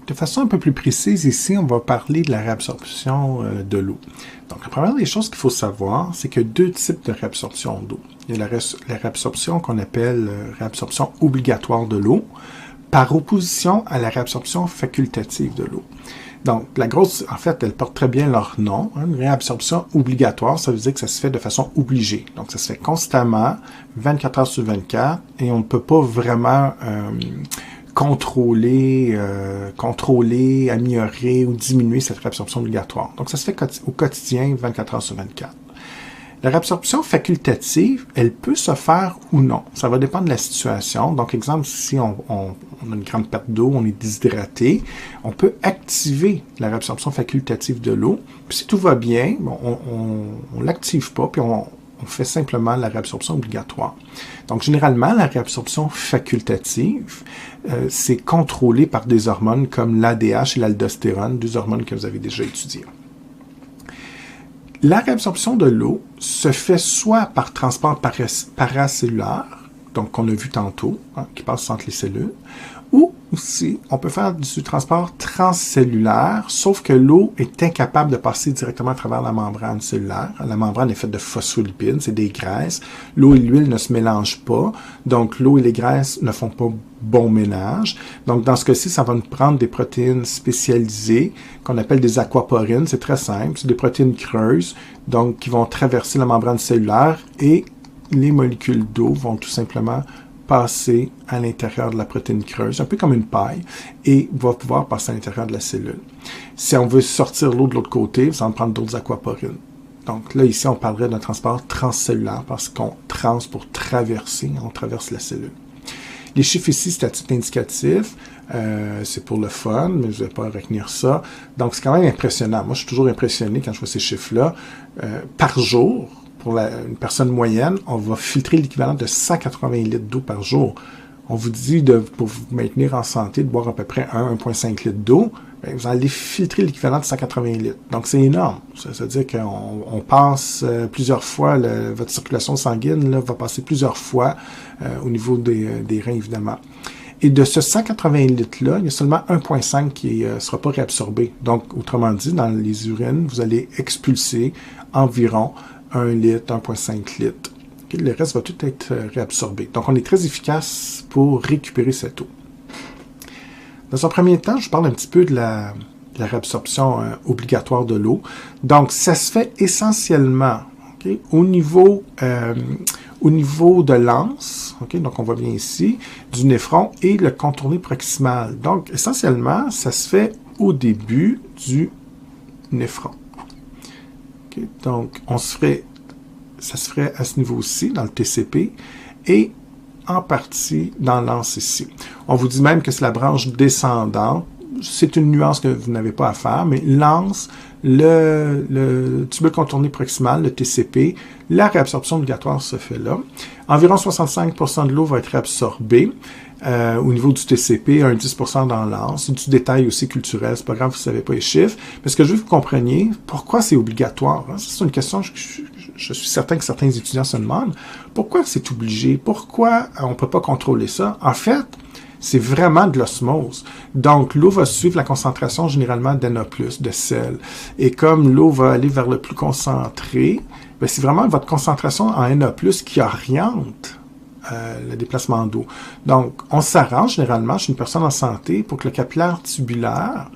de façon un peu plus précise, ici, on va parler de la réabsorption de l'eau. Donc, la première des choses qu'il faut savoir, c'est qu'il y a deux types de réabsorption d'eau. Il y a la réabsorption qu'on appelle réabsorption obligatoire de l'eau, par opposition à la réabsorption facultative de l'eau. Donc, en fait, elles portent très bien leur nom. Une réabsorption obligatoire, ça veut dire que ça se fait de façon obligée. Donc, ça se fait constamment, 24 heures sur 24, et on ne peut pas vraiment contrôler, améliorer ou diminuer cette réabsorption obligatoire. Donc, ça se fait au quotidien, 24 heures sur 24. La réabsorption facultative, elle peut se faire ou non. Ça va dépendre de la situation. Donc, exemple, si on a une grande perte d'eau, on est déshydraté, on peut activer la réabsorption facultative de l'eau. Puis si tout va bien, on ne l'active pas, puis on fait simplement la réabsorption obligatoire. Donc, généralement, la réabsorption facultative, c'est contrôlé par des hormones comme l'ADH et l'aldostérone, deux hormones que vous avez déjà étudiées. La réabsorption de l'eau se fait soit par transport paracellulaire, donc qu'on a vu tantôt, qui passe entre les cellules, ou aussi, on peut faire du transport transcellulaire, sauf que l'eau est incapable de passer directement à travers la membrane cellulaire. La membrane est faite de phospholipides, c'est des graisses. L'eau et l'huile ne se mélangent pas, donc l'eau et les graisses ne font pas bon ménage. Donc, dans ce cas-ci, ça va nous prendre des protéines spécialisées qu'on appelle des aquaporines. C'est très simple, c'est des protéines creuses, donc qui vont traverser la membrane cellulaire et les molécules d'eau vont tout simplement passer à l'intérieur de la protéine creuse, un peu comme une paille, et va pouvoir passer à l'intérieur de la cellule. Si on veut sortir l'eau de l'autre côté, ça va prendre d'autres aquaporines. Donc là, ici, on parlerait d'un transport transcellulaire parce qu'on pour traverser, on traverse la cellule. Les chiffres ici, c'est à titre indicatif, c'est pour le fun, mais je ne vais pas retenir ça. Donc, c'est quand même impressionnant. Moi, je suis toujours impressionné quand je vois ces chiffres-là. Par jour, pour une personne moyenne, on va filtrer l'équivalent de 180 litres d'eau par jour. On vous dit, pour vous maintenir en santé, de boire à peu près 1,5 litre d'eau. Vous allez filtrer l'équivalent de 180 litres. Donc, c'est énorme. Ça veut dire qu'on passe plusieurs fois, votre circulation sanguine là, va passer plusieurs fois au niveau des reins, évidemment. Et de ce 180 litres-là, il y a seulement 1,5 qui ne sera pas réabsorbé. Donc, autrement dit, dans les urines, vous allez expulser environ 1 litre, 1,5 litres. Le reste va tout être réabsorbé. Donc, on est très efficace pour récupérer cette eau. Dans un premier temps, je parle un petit peu de la réabsorption obligatoire de l'eau. Donc, ça se fait essentiellement au niveau de l'anse, donc on voit bien ici, du néphron et le contourné proximal. Donc, essentiellement, ça se fait au début du néphron. Donc, ça se ferait à ce niveau-ci, dans le TCP, et en partie dans l'anse ici. On vous dit même que c'est la branche descendante. C'est une nuance que vous n'avez pas à faire, mais l'anse, le tubule contourné proximal, le TCP, la réabsorption obligatoire se fait là. Environ 65% de l'eau va être réabsorbée au niveau du TCP, 10% dans l'anse. C'est du détail aussi culturel, c'est pas grave, vous ne savez pas les chiffres. Mais ce que je veux que vous compreniez, pourquoi c'est obligatoire? C'est une question que je suis certain que certains étudiants se demandent. Pourquoi c'est obligé? Pourquoi on ne peut pas contrôler ça? En fait, c'est vraiment de l'osmose. Donc, l'eau va suivre la concentration généralement d'Na+, de sel. Et comme l'eau va aller vers le plus concentré, bien, c'est vraiment votre concentration en Na+, qui oriente le déplacement d'eau. Donc, on s'arrange généralement chez une personne en santé pour que le capillaire tubulaire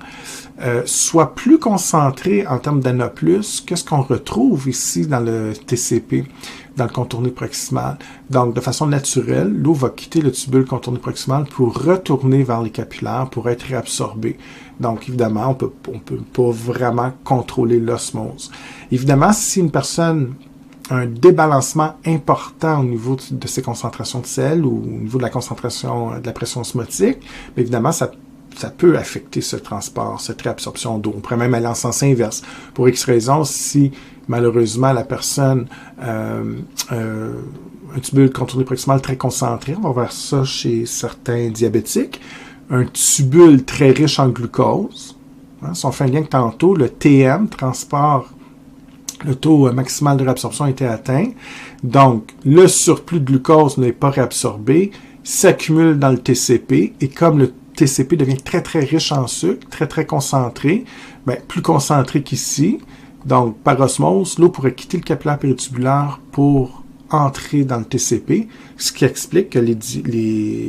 soit plus concentré en termes d'Na+, que ce qu'on retrouve ici dans le TCP, dans le contourné proximal. Donc, de façon naturelle, l'eau va quitter le tubule contourné proximal pour retourner vers les capillaires pour être réabsorbée. Donc, évidemment, on peut pas vraiment contrôler l'osmose. Évidemment, si une personne a un débalancement important au niveau de ses concentrations de sel ou au niveau de la concentration de la pression osmotique, bien évidemment, ça peut affecter ce transport, cette réabsorption d'eau. On pourrait même aller en sens inverse. Pour X raisons, si malheureusement la personne un tubule contourné proximal très concentré, on va voir ça chez certains diabétiques, un tubule très riche en glucose. Si on fait un lien que tantôt, le TM, transport, le taux maximal de réabsorption a été atteint. Donc, le surplus de glucose n'est pas réabsorbé, s'accumule dans le TCP, et comme TCP devient très, très riche en sucre, très, très concentré, bien, plus concentré qu'ici. Donc, par osmose, l'eau pourrait quitter le capillaire péritubulaire pour entrer dans le TCP, ce qui explique que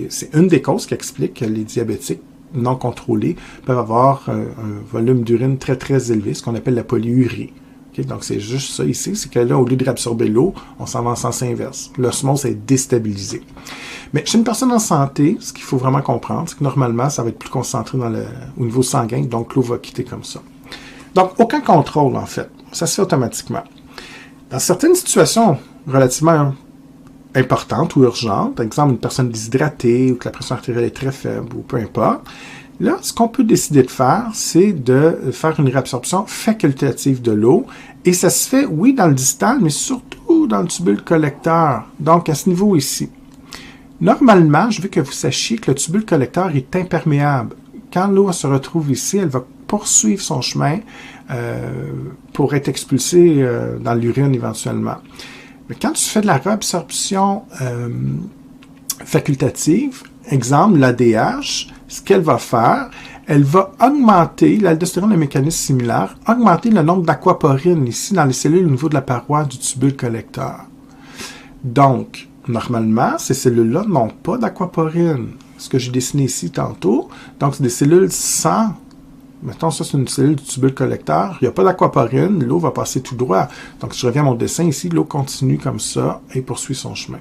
c'est une des causes qui explique que les diabétiques non contrôlés peuvent avoir un volume d'urine très, très élevé, ce qu'on appelle la polyurie. Okay? Donc, c'est juste ça ici, c'est que là, au lieu de réabsorber l'eau, on s'en va en sens inverse. L'osmose est déstabilisée. Mais chez une personne en santé, ce qu'il faut vraiment comprendre, c'est que normalement, ça va être plus concentré au niveau sanguin, donc l'eau va quitter comme ça. Donc, aucun contrôle, en fait. Ça se fait automatiquement. Dans certaines situations relativement importantes ou urgentes, par exemple, une personne déshydratée ou que la pression artérielle est très faible ou peu importe, là, ce qu'on peut décider de faire, c'est de faire une réabsorption facultative de l'eau. Et ça se fait, oui, dans le distal, mais surtout dans le tubule collecteur. Donc, à ce niveau ici. Normalement, je veux que vous sachiez que le tubule collecteur est imperméable. Quand l'eau se retrouve ici, elle va poursuivre son chemin pour être expulsée dans l'urine éventuellement. Mais quand tu fais de la réabsorption facultative, exemple l'ADH, ce qu'elle va faire, elle va augmenter, l'aldostérone a un mécanisme similaire, augmenter le nombre d'aquaporines ici dans les cellules au niveau de la paroi du tubule collecteur. Donc, normalement, ces cellules-là n'ont pas d'aquaporine. Ce que j'ai dessiné ici tantôt, donc c'est des cellules sans. Mettons, ça, c'est une cellule du tubule collecteur. Il n'y a pas d'aquaporine. L'eau va passer tout droit. Donc, si je reviens à mon dessin ici, l'eau continue comme ça et poursuit son chemin.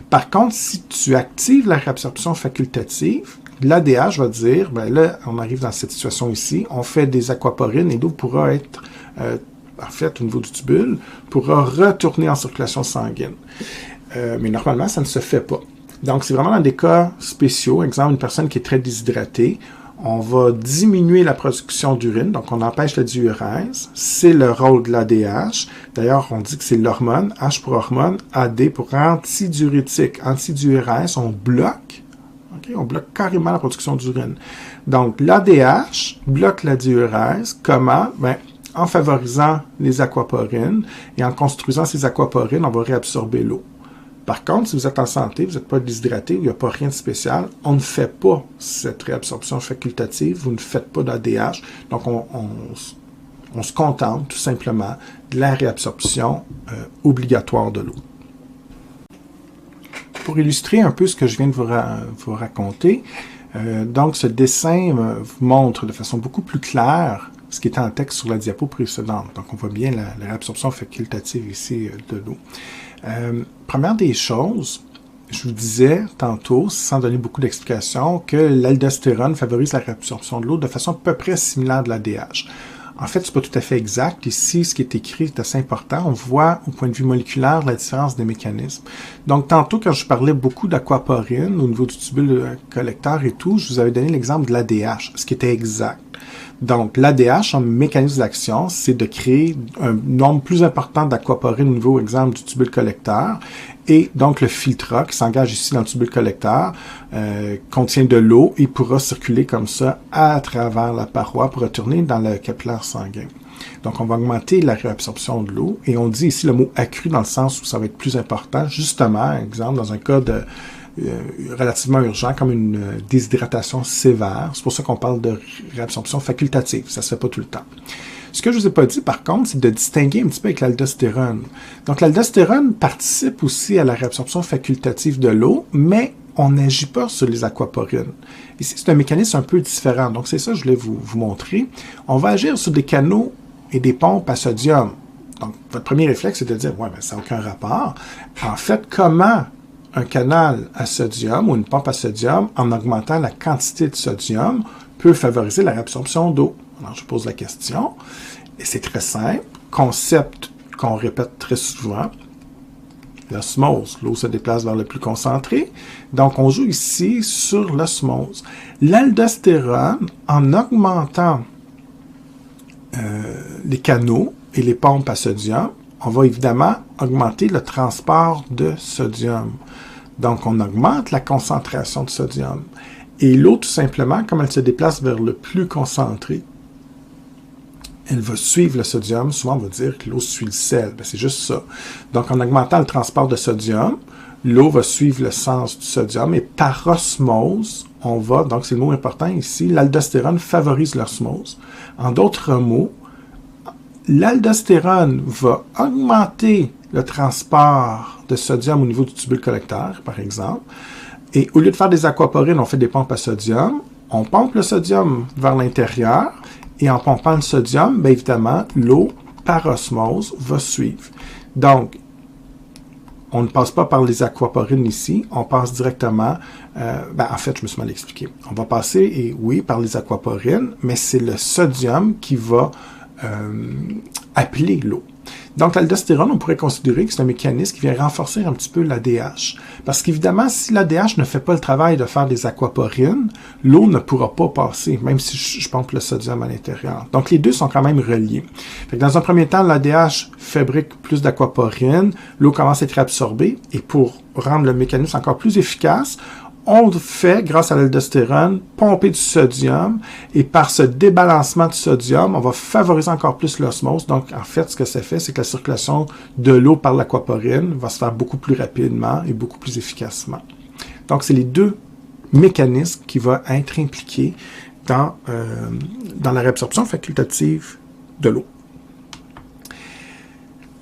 Par contre, si tu actives la réabsorption facultative, l'ADH va dire, ben là, on arrive dans cette situation ici, on fait des aquaporines et l'eau pourra être, en fait, au niveau du tubule, pourra retourner en circulation sanguine. Mais normalement, ça ne se fait pas. Donc, c'est vraiment dans des cas spéciaux. Exemple, une personne qui est très déshydratée, on va diminuer la production d'urine, donc on empêche la diurèse. C'est le rôle de l'ADH. D'ailleurs, on dit que c'est l'hormone, H pour hormone, AD pour antidiurétique. Antidiurèse, on bloque. Okay? On bloque carrément la production d'urine. Donc, l'ADH bloque la diurèse. Comment? Ben, en favorisant les aquaporines et en construisant ces aquaporines, on va réabsorber l'eau. Par contre, si vous êtes en santé, vous n'êtes pas déshydraté, il n'y a pas rien de spécial, on ne fait pas cette réabsorption facultative, vous ne faites pas d'ADH, donc on se contente tout simplement de la réabsorption obligatoire de l'eau. Pour illustrer un peu ce que je viens de vous raconter, donc ce dessin vous montre de façon beaucoup plus claire ce qui était en texte sur la diapo précédente. Donc on voit bien la réabsorption facultative ici de l'eau. Première des choses, je vous disais tantôt, sans donner beaucoup d'explications, que l'aldostérone favorise la réabsorption de l'eau de façon à peu près similaire de l'ADH. En fait, ce n'est pas tout à fait exact. Ici, ce qui est écrit est assez important. On voit, au point de vue moléculaire, la différence des mécanismes. Donc, tantôt, quand je parlais beaucoup d'aquaporine au niveau du tubule collecteur et tout, je vous avais donné l'exemple de l'ADH, ce qui était exact. Donc, l'ADH, son mécanisme d'action, c'est de créer un nombre plus important d'aquaporine au niveau, exemple, du tubule collecteur. Et donc, le filtrat qui s'engage ici dans le tubule collecteur contient de l'eau et pourra circuler comme ça à travers la paroi pour retourner dans le capillaire sanguin. Donc, on va augmenter la réabsorption de l'eau. Et on dit ici le mot accru dans le sens où ça va être plus important, justement, exemple, dans un cas de relativement urgent, comme une déshydratation sévère. C'est pour ça qu'on parle de réabsorption facultative. Ça ne se fait pas tout le temps. Ce que je ne vous ai pas dit, par contre, c'est de distinguer un petit peu avec l'aldostérone. Donc, l'aldostérone participe aussi à la réabsorption facultative de l'eau, mais on n'agit pas sur les aquaporines. Ici, c'est un mécanisme un peu différent. Donc, c'est ça que je voulais vous montrer. On va agir sur des canaux et des pompes à sodium. Donc, votre premier réflexe, c'est de dire, ouais, mais ça n'a aucun rapport. En fait, comment un canal à sodium ou une pompe à sodium, en augmentant la quantité de sodium, peut favoriser la réabsorption d'eau? Alors, je pose la question. Et c'est très simple. Concept qu'on répète très souvent. L'osmose. L'eau se déplace vers le plus concentré. Donc, on joue ici sur l'osmose. L'aldostérone, en augmentant les canaux et les pompes à sodium, on va évidemment augmenter le transport de sodium. Donc, on augmente la concentration de sodium. Et l'eau, tout simplement, comme elle se déplace vers le plus concentré, elle va suivre le sodium. Souvent, on va dire que l'eau suit le sel. Ben, c'est juste ça. Donc, en augmentant le transport de sodium, l'eau va suivre le sens du sodium et par osmose, on va, donc c'est le mot important ici, l'aldostérone favorise l'osmose. En d'autres mots, l'aldostérone va augmenter le transport de sodium au niveau du tubule collecteur, par exemple, et au lieu de faire des aquaporines, on fait des pompes à sodium, on pompe le sodium vers l'intérieur, et en pompant le sodium, bien évidemment, l'eau, par osmose, va suivre. Donc, on ne passe pas par les aquaporines ici, on passe directement, en fait, je me suis mal expliqué. On va passer, et oui, par les aquaporines, mais c'est le sodium qui va appeler l'eau. Donc, l'aldostérone, on pourrait considérer que c'est un mécanisme qui vient renforcer un petit peu l'ADH. Parce qu'évidemment, si l'ADH ne fait pas le travail de faire des aquaporines, l'eau ne pourra pas passer, même si je pompe le sodium à l'intérieur. Donc, les deux sont quand même reliés. Fait que dans un premier temps, l'ADH fabrique plus d'aquaporines, l'eau commence à être absorbée, et pour rendre le mécanisme encore plus efficace, on fait, grâce à l'aldostérone, pomper du sodium, et par ce débalancement du sodium, on va favoriser encore plus l'osmose. Donc, en fait, ce que ça fait, c'est que la circulation de l'eau par l'aquaporine va se faire beaucoup plus rapidement et beaucoup plus efficacement. Donc, c'est les deux mécanismes qui vont être impliqués dans la réabsorption facultative de l'eau.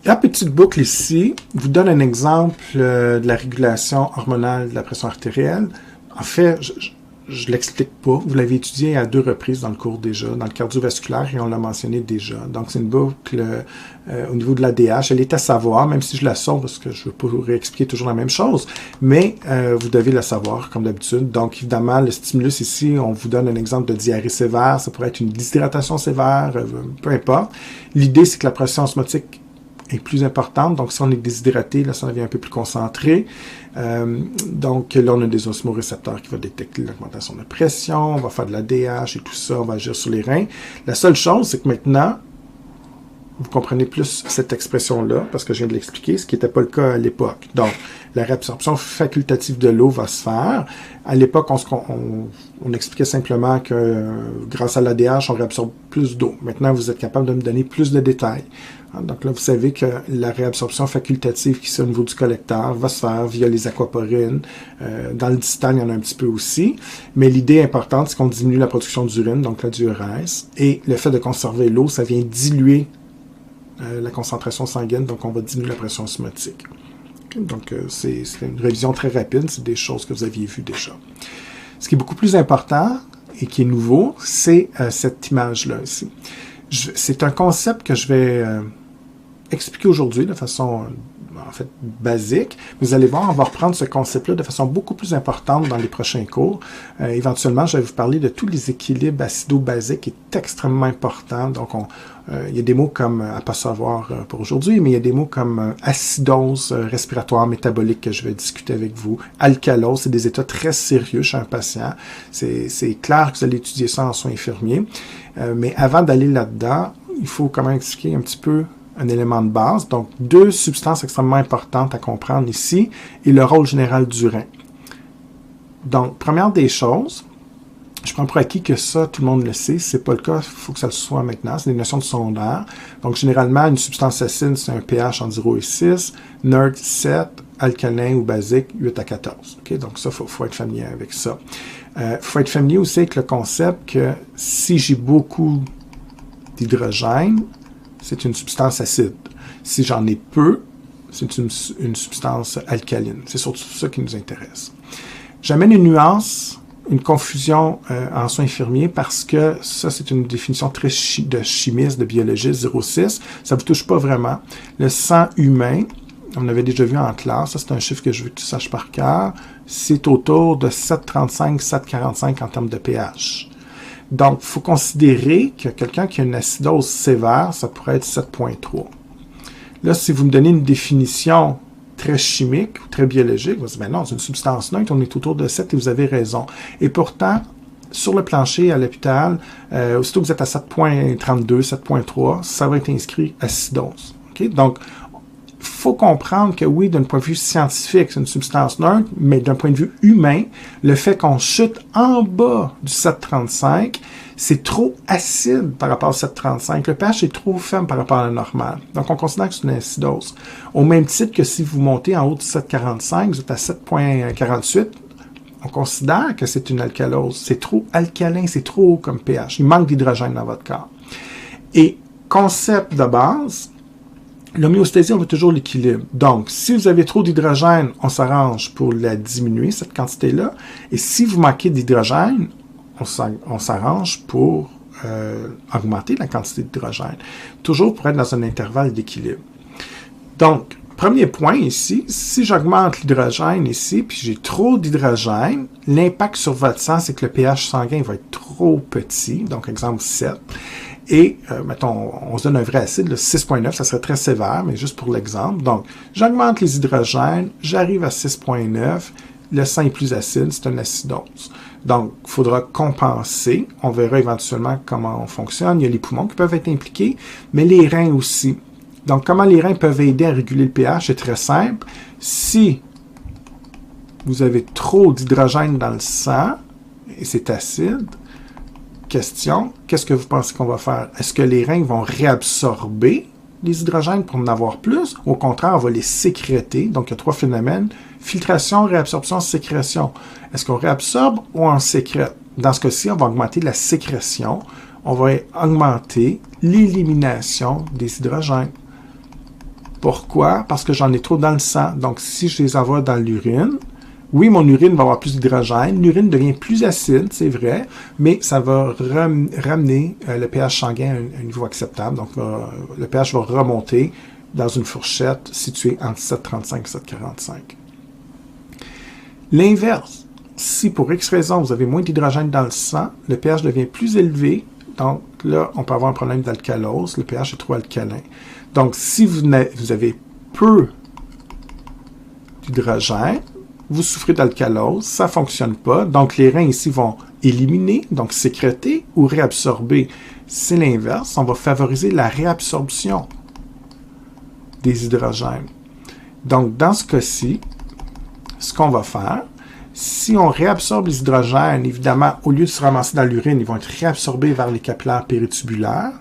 La petite boucle ici vous donne un exemple de la régulation hormonale de la pression artérielle. En fait, je ne l'explique pas. Vous l'avez étudié à 2 reprises dans le cours déjà, dans le cardiovasculaire, et on l'a mentionné déjà. Donc, c'est une boucle au niveau de l'ADH. Elle est à savoir, même si je la sors parce que je ne veux pas vous réexpliquer toujours la même chose, mais vous devez la savoir, comme d'habitude. Donc, évidemment, le stimulus ici, on vous donne un exemple de diarrhée sévère. Ça pourrait être une déshydratation sévère, peu importe. L'idée, c'est que la pression osmotique est plus importante. Donc, si on est déshydraté, là, ça devient un peu plus concentré. Donc, là, on a des osmorécepteurs qui vont détecter l'augmentation de pression, on va faire de l'ADH et tout ça, on va agir sur les reins. La seule chose, c'est que maintenant, vous comprenez plus cette expression-là, parce que je viens de l'expliquer, ce qui n'était pas le cas à l'époque. Donc, la réabsorption facultative de l'eau va se faire. À l'époque, on expliquait simplement que grâce à l'ADH, on réabsorbe plus d'eau. Maintenant, vous êtes capable de me donner plus de détails. Donc là, vous savez que la réabsorption facultative qui est au niveau du collecteur va se faire via les aquaporines. Dans le distal, il y en a un petit peu aussi. Mais l'idée importante, c'est qu'on diminue la production d'urine, donc la diurèse. Et le fait de conserver l'eau, ça vient diluer la concentration sanguine, donc on va diminuer la pression osmotique. Donc, c'est une révision très rapide, c'est des choses que vous aviez vues déjà. Ce qui est beaucoup plus important et qui est nouveau, c'est cette image-là ici. C'est un concept que je vais expliquer aujourd'hui de façon en fait basique. Vous allez voir, on va reprendre ce concept-là de façon beaucoup plus importante dans les prochains cours. Éventuellement, je vais vous parler de tous les équilibres acido-basiques qui est extrêmement important. Donc, il y a des mots comme, à pas savoir pour aujourd'hui, mais il y a des mots comme acidose respiratoire métabolique que je vais discuter avec vous. Alcalose, c'est des états très sérieux chez un patient. C'est clair que vous allez étudier ça en soins infirmiers. Mais avant d'aller là-dedans, il faut quand même expliquer un petit peu un élément de base. Donc, 2 substances extrêmement importantes à comprendre ici et le rôle général du rein. Donc, première des choses, je prends pour acquis que ça, tout le monde le sait. C'est pas le cas, il faut que ça le soit maintenant. C'est des notions de secondaire. Donc, généralement, une substance acide, c'est un pH entre 0 et 6, neutre 7, alcalin ou basique 8 à 14. Okay? Donc, ça, il faut être familier avec ça. Il faut être familier aussi avec le concept que si j'ai beaucoup d'hydrogène, c'est une substance acide. Si j'en ai peu, c'est une substance alcaline. C'est surtout ça qui nous intéresse. J'amène une nuance, une confusion en soins infirmiers parce que ça, c'est une définition très de chimiste, de biologiste, 0,6. Ça ne vous touche pas vraiment. Le sang humain, on avait déjà vu en classe, ça c'est un chiffre que je veux que tu saches par cœur, c'est autour de 7,35, 7,45 en termes de pH. Donc, il faut considérer que quelqu'un qui a une acidose sévère, ça pourrait être 7,3. Là, si vous me donnez une définition très chimique ou très biologique, vous dites, ben non, c'est une substance neutre, on est autour de 7 et vous avez raison. Et pourtant, sur le plancher à l'hôpital, aussitôt que vous êtes à 7,32, 7,3, ça va être inscrit acidose. Okay? Donc, faut comprendre que oui, d'un point de vue scientifique, c'est une substance neutre, mais d'un point de vue humain, le fait qu'on chute en bas du 7,35, c'est trop acide par rapport au 7,35. Le pH est trop faible par rapport à la normale. Donc, on considère que c'est une acidose. Au même titre que si vous montez en haut du 7,45, vous êtes à 7,48, on considère que c'est une alcalose. C'est trop alcalin, c'est trop haut comme pH. Il manque d'hydrogène dans votre corps. Et concept de base, l'homéostasie, on veut toujours l'équilibre. Donc, si vous avez trop d'hydrogène, on s'arrange pour la diminuer, cette quantité-là. Et si vous manquez d'hydrogène, on s'arrange pour augmenter la quantité d'hydrogène. Toujours pour être dans un intervalle d'équilibre. Donc, premier point ici, si j'augmente l'hydrogène ici, puis j'ai trop d'hydrogène, l'impact sur votre sang, c'est que le pH sanguin va être trop petit. Donc, exemple 7. Et, mettons, on se donne un vrai acide, le 6,9, ça serait très sévère, mais juste pour l'exemple. Donc, j'augmente les hydrogènes, j'arrive à 6,9, le sang est plus acide, c'est une acidose. Donc, il faudra compenser. On verra éventuellement comment on fonctionne. Il y a les poumons qui peuvent être impliqués, mais les reins aussi. Donc, comment les reins peuvent aider à réguler le pH? C'est très simple. Si vous avez trop d'hydrogène dans le sang, et c'est acide, question, qu'est-ce que vous pensez qu'on va faire? Est-ce que les reins vont réabsorber les hydrogènes pour en avoir plus? Au contraire, on va les sécréter. Donc, il y a trois phénomènes. Filtration, réabsorption, sécrétion. Est-ce qu'on réabsorbe ou on sécrète? Dans ce cas-ci, on va augmenter la sécrétion. On va augmenter l'élimination des hydrogènes. Pourquoi? Parce que j'en ai trop dans le sang. Donc, si je les envoie dans l'urine, oui, mon urine va avoir plus d'hydrogène. L'urine devient plus acide, c'est vrai, mais ça va ramener le pH sanguin à un niveau acceptable. Donc, le pH va remonter dans une fourchette située entre 7,35 et 7,45. L'inverse, si pour X raison vous avez moins d'hydrogène dans le sang, le pH devient plus élevé. Donc là, on peut avoir un problème d'alcalose. Le pH est trop alcalin. Donc, si vous avez peu d'hydrogène, vous souffrez d'alcalose, ça ne fonctionne pas. Donc, les reins ici vont éliminer, donc sécréter ou réabsorber. C'est l'inverse. On va favoriser la réabsorption des hydrogènes. Donc, dans ce cas-ci, ce qu'on va faire, si on réabsorbe les hydrogènes, évidemment, au lieu de se ramasser dans l'urine, ils vont être réabsorbés vers les capillaires péritubulaires.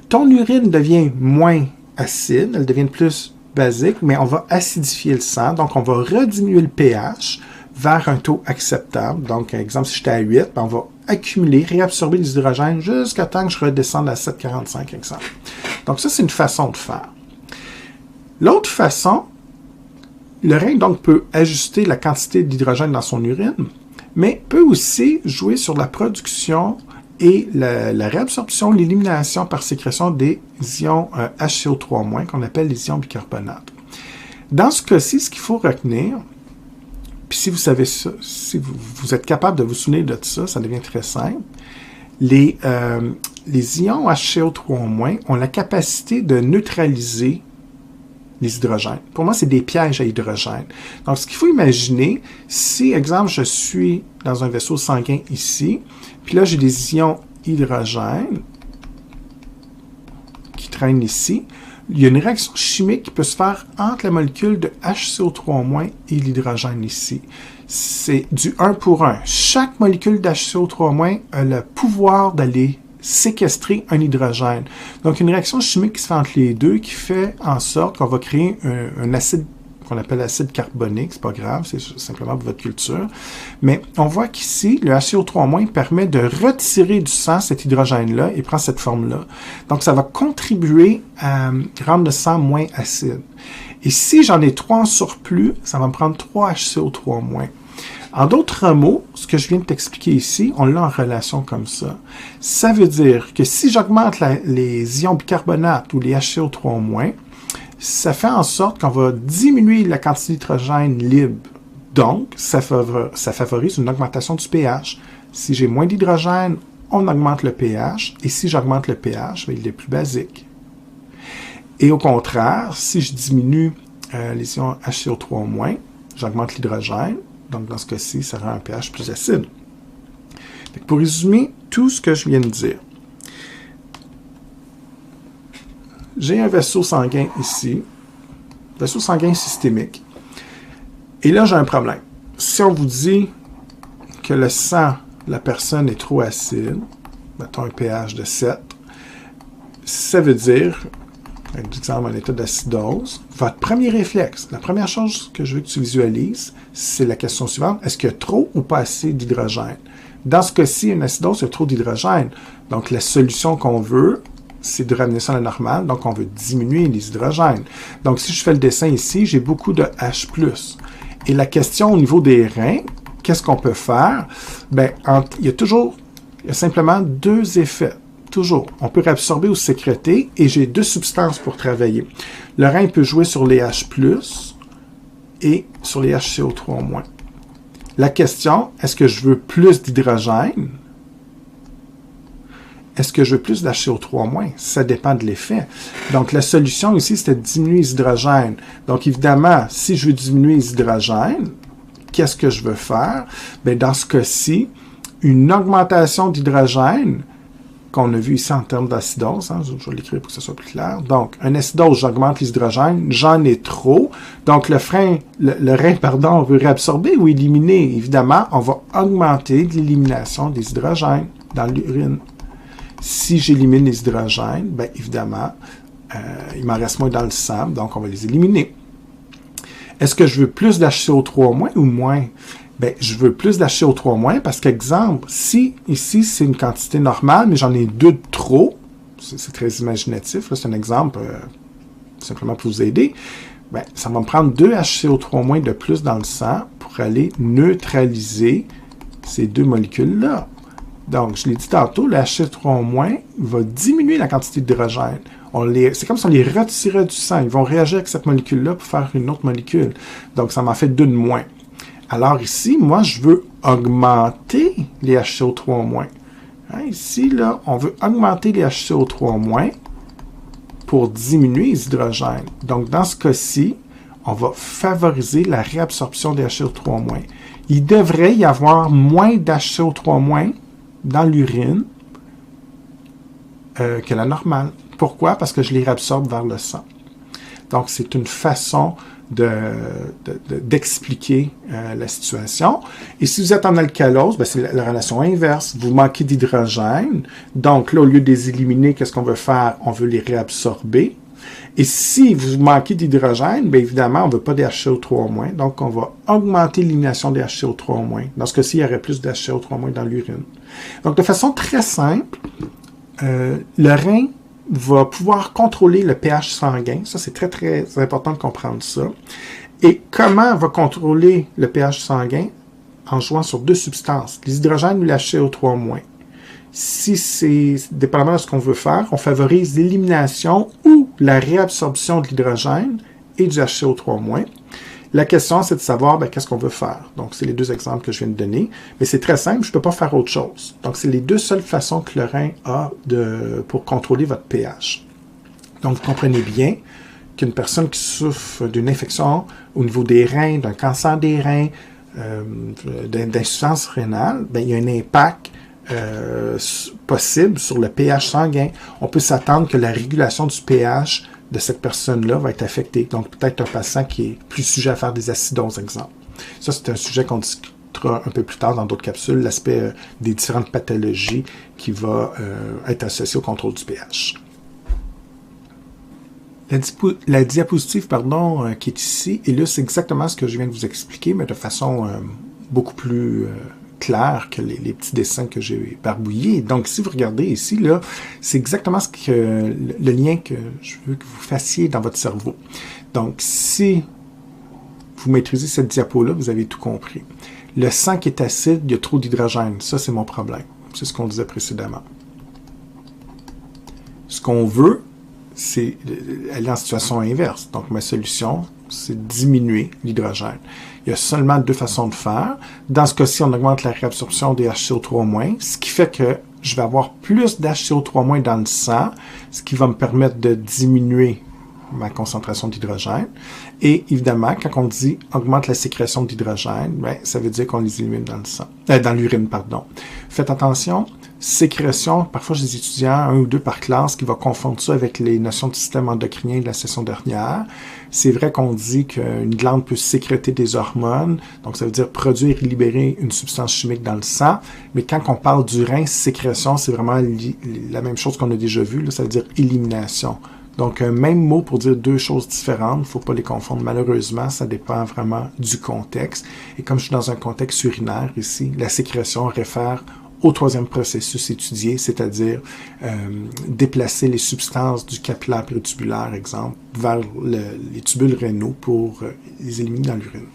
Ton urine devient moins acide, elle devient plus basique, mais on va acidifier le sang, donc on va rediminuer le pH vers un taux acceptable. Donc, par exemple, si j'étais à 8, on va accumuler, réabsorber les hydrogènes jusqu'à temps que je redescende à 7,45, exemple. Donc, ça, c'est une façon de faire. L'autre façon, le rein, donc, peut ajuster la quantité d'hydrogène dans son urine, mais peut aussi jouer sur la production et la réabsorption, l'élimination par sécrétion des ions HCO3-, qu'on appelle les ions bicarbonate. Dans ce cas-ci, ce qu'il faut retenir, puis si vous savez ça, si vous êtes capable de vous souvenir de ça, ça devient très simple, les ions HCO3- ont la capacité de neutraliser les hydrogènes. Pour moi, c'est des pièges à hydrogène. Donc, ce qu'il faut imaginer, si, exemple, je suis dans un vaisseau sanguin ici, puis là, j'ai des ions hydrogène qui traînent ici, il y a une réaction chimique qui peut se faire entre la molécule de HCO3- et l'hydrogène ici. C'est du 1 pour 1. Chaque molécule d'HCO3- a le pouvoir d'aller séquestrer un hydrogène. Donc, une réaction chimique qui se fait entre les deux qui fait en sorte qu'on va créer un acide qu'on appelle acide carbonique. C'est pas grave, c'est simplement pour votre culture. Mais on voit qu'ici, le HCO3- permet de retirer du sang cet hydrogène-là et prend cette forme-là. Donc, ça va contribuer à rendre le sang moins acide. Et si j'en ai 3 en surplus, ça va me prendre 3 HCO3-. En d'autres mots, ce que je viens de t'expliquer ici, on l'a en relation comme ça. Ça veut dire que si j'augmente les ions bicarbonate ou les HCO3-, ça fait en sorte qu'on va diminuer la quantité d'hydrogène libre. Donc, ça favorise une augmentation du pH. Si j'ai moins d'hydrogène, on augmente le pH. Et si j'augmente le pH, il est plus basique. Et au contraire, si je diminue les ions HCO3-, j'augmente l'hydrogène. Donc, dans ce cas-ci, ça rend un pH plus acide. Pour résumer tout ce que je viens de dire, j'ai un vaisseau sanguin ici. vaisseau sanguin systémique. Et là, j'ai un problème. Si on vous dit que le sang de la personne est trop acide, mettons un pH de 7, ça veut dire, par exemple, un état d'acidose, votre premier réflexe, la première chose que je veux que tu visualises, c'est la question suivante, est-ce qu'il y a trop ou pas assez d'hydrogène? Dans ce cas-ci, une acidose, il y a trop d'hydrogène. Donc, la solution qu'on veut, c'est de ramener ça à la normale, donc on veut diminuer les hydrogènes. Donc, si je fais le dessin ici, j'ai beaucoup de H+. Et la question au niveau des reins, qu'est-ce qu'on peut faire? Bien, il y a simplement deux effets. Toujours. On peut réabsorber ou sécréter, et j'ai deux substances pour travailler. Le rein peut jouer sur les H+, et sur les HCO3-. La question, est-ce que je veux plus d'hydrogène? Est-ce que je veux plus d'HCO3-? Ça dépend de l'effet. Donc, la solution ici, c'était de diminuer les hydrogènes. Donc, évidemment, si je veux diminuer les hydrogènes, qu'est-ce que je veux faire? Bien, dans ce cas-ci, une augmentation d'hydrogène, qu'on a vu ici en termes d'acidose, hein, je vais l'écrire pour que ce soit plus clair. Donc, un acidose, j'augmente les hydrogènes, j'en ai trop. Donc, le rein, on veut réabsorber ou éliminer. Évidemment, on va augmenter l'élimination des hydrogènes dans l'urine. Si j'élimine les hydrogènes, bien évidemment, il m'en reste moins dans le sang, donc on va les éliminer. Est-ce que je veux plus d'HCO3- ou moins? Bien, je veux plus d'HCO3- parce qu'exemple, si ici c'est une quantité normale, mais j'en ai 2 de trop, c'est très imaginatif, c'est un exemple simplement pour vous aider, bien, ça va me prendre 2 HCO3- de plus dans le sang pour aller neutraliser ces 2 molécules-là. Donc, je l'ai dit tantôt, le HCO3- va diminuer la quantité d'hydrogène. C'est comme si on les retirait du sang. Ils vont réagir avec cette molécule-là pour faire une autre molécule. Donc, ça m'en fait 2 de moins. Alors ici, moi, je veux augmenter les HCO3-. Hein, ici, là, on veut augmenter les HCO3- pour diminuer les hydrogènes. Donc, dans ce cas-ci, on va favoriser la réabsorption des HCO3-. Il devrait y avoir moins d'HCO3- dans l'urine que la normale. Pourquoi? Parce que je les réabsorbe vers le sang. Donc, c'est une façon d'expliquer la situation. Et si vous êtes en alcalose, ben c'est la relation inverse. Vous manquez d'hydrogène. Donc, là, au lieu de les éliminer, qu'est-ce qu'on veut faire? On veut les réabsorber. Et si vous manquez d'hydrogène, bien évidemment, on ne veut pas des HCO3-. Donc, on va augmenter l'élimination des HCO3-. Dans ce cas-ci, il y aurait plus de HCO3- dans l'urine. Donc, de façon très simple, le rein va pouvoir contrôler le pH sanguin. Ça, c'est très, très important de comprendre ça. Et comment va contrôler le pH sanguin? En jouant sur 2 substances, les hydrogènes ou les HCO3-. Si c'est dépendamment de ce qu'on veut faire, on favorise l'élimination ou la réabsorption de l'hydrogène et du HCO3-. La question, c'est de savoir qu'est-ce qu'on veut faire. Donc, c'est les 2 exemples que je viens de donner. Mais c'est très simple, je ne peux pas faire autre chose. Donc, c'est les 2 seules façons que le rein a pour contrôler votre pH. Donc, vous comprenez bien qu'une personne qui souffre d'une infection au niveau des reins, d'un cancer des reins, d'insuffisance rénale, bien, il y a un impact possible sur le pH sanguin. On peut s'attendre que la régulation du pH de cette personne-là va être affectée. Donc, peut-être un patient qui est plus sujet à faire des acidoses, exemple. Ça, c'est un sujet qu'on discutera un peu plus tard dans d'autres capsules, l'aspect des différentes pathologies qui va être associé au contrôle du pH. La diapositive, qui est ici, et là, c'est exactement ce que je viens de vous expliquer, mais de façon beaucoup plus clair que les petits dessins que j'ai barbouillés. Donc, si vous regardez ici, là, c'est exactement le lien que je veux que vous fassiez dans votre cerveau. Donc, si vous maîtrisez cette diapo-là, vous avez tout compris. Le sang qui est acide, il y a trop d'hydrogène. Ça, c'est mon problème. C'est ce qu'on disait précédemment. Ce qu'on veut, c'est aller en situation inverse. Donc, ma solution, c'est diminuer l'hydrogène. Il y a seulement 2 façons de faire. Dans ce cas-ci, on augmente la réabsorption des HCO3-, ce qui fait que je vais avoir plus d'HCO3- dans le sang, ce qui va me permettre de diminuer ma concentration d'hydrogène. Et évidemment, quand on dit augmente la sécrétion d'hydrogène, ben, ça veut dire qu'on les élimine dans le sang, dans l'urine, pardon. Faites attention, sécrétion, parfois j'ai des étudiants, 1 ou 2 par classe, qui vont confondre ça avec les notions du système endocrinien de la session dernière. C'est vrai qu'on dit qu'une glande peut sécréter des hormones, donc ça veut dire produire et libérer une substance chimique dans le sang, mais quand on parle d'urine, sécrétion, c'est vraiment la même chose qu'on a déjà vu, là, ça veut dire élimination. Donc, un même mot pour dire 2 choses différentes, il ne faut pas les confondre. Malheureusement, ça dépend vraiment du contexte. Et comme je suis dans un contexte urinaire ici, la sécrétion réfère au 3e processus étudié, c'est-à-dire déplacer les substances du capillaire péritubulaire, exemple, vers les tubules rénaux pour les éliminer dans l'urine.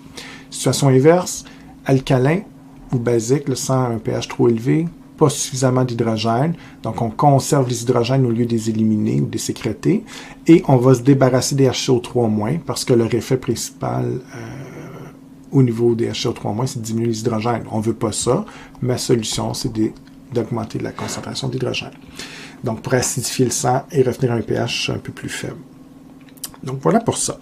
Situation inverse, alcalin ou basique, le sang a un pH trop élevé, pas suffisamment d'hydrogène, donc on conserve les hydrogènes au lieu de les éliminer ou de les sécréter, et on va se débarrasser des HCO3- parce que leur effet principal au niveau des HCO3-, c'est de diminuer les hydrogènes. On ne veut pas ça. Ma solution, c'est d'augmenter la concentration d'hydrogène. Donc, pour acidifier le sang et revenir à un pH un peu plus faible. Donc, voilà pour ça.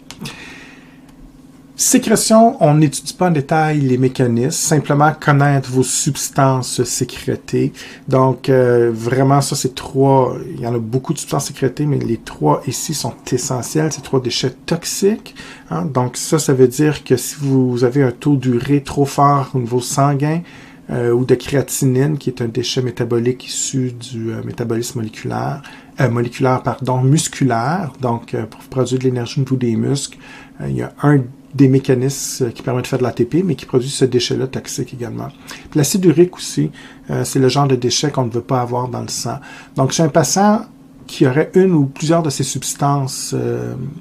Sécrétion, on n'étudie pas en détail les mécanismes, simplement connaître vos substances sécrétées. Donc, vraiment, ça, c'est 3, il y en a beaucoup de substances sécrétées, mais les 3 ici sont essentiels, c'est 3 déchets toxiques. Hein? Donc, ça veut dire que si vous avez un taux d'urée trop fort au niveau sanguin, ou de créatinine, qui est un déchet métabolique issu du métabolisme musculaire, donc pour produire de l'énergie au niveau des muscles, il y a un des mécanismes qui permettent de faire de l'ATP, mais qui produit ce déchet-là toxique également. Puis l'acide urique aussi, c'est le genre de déchet qu'on ne veut pas avoir dans le sang. Donc, chez un patient qui aurait une ou plusieurs de ces substances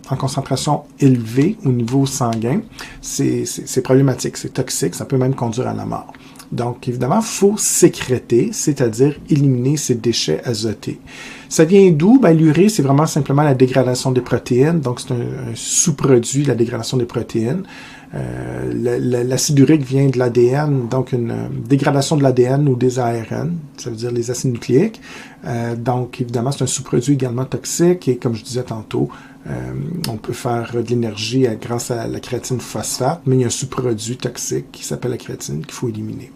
en concentration élevée au niveau sanguin, c'est problématique, c'est toxique, ça peut même conduire à la mort. Donc, évidemment, il faut sécréter, c'est-à-dire éliminer ces déchets azotés. Ça vient d'où? Ben, l'urée, c'est vraiment simplement la dégradation des protéines. Donc, c'est un sous-produit de la dégradation des protéines. L'acide urique vient de l'ADN, donc une dégradation de l'ADN ou des ARN, ça veut dire les acides nucléiques. Donc, évidemment, c'est un sous-produit également toxique et, comme je disais tantôt, on peut faire de l'énergie grâce à la créatine phosphate, mais il y a un sous-produit toxique qui s'appelle la créatine qu'il faut éliminer.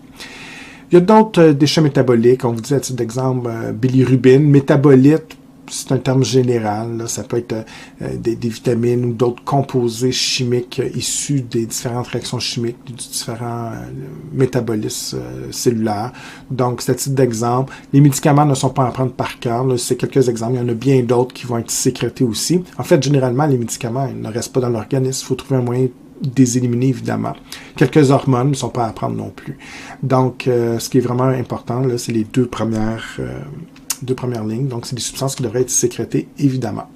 Il y a d'autres déchets métaboliques. On vous dit à titre d'exemple bilirubine, métabolite, c'est un terme général. Là. Ça peut être des vitamines ou d'autres composés chimiques issus des différentes réactions chimiques, des différents métabolismes cellulaires. Donc, c'est à titre d'exemple. Les médicaments ne sont pas à prendre par cœur. C'est quelques exemples. Il y en a bien d'autres qui vont être sécrétés aussi. En fait, généralement, les médicaments ils ne restent pas dans l'organisme. Il faut trouver un moyen de les éliminer, évidemment. Quelques hormones ne sont pas à prendre non plus. Donc, ce qui est vraiment important, là, c'est les deux premières lignes. Donc, c'est des substances qui devraient être sécrétées, évidemment.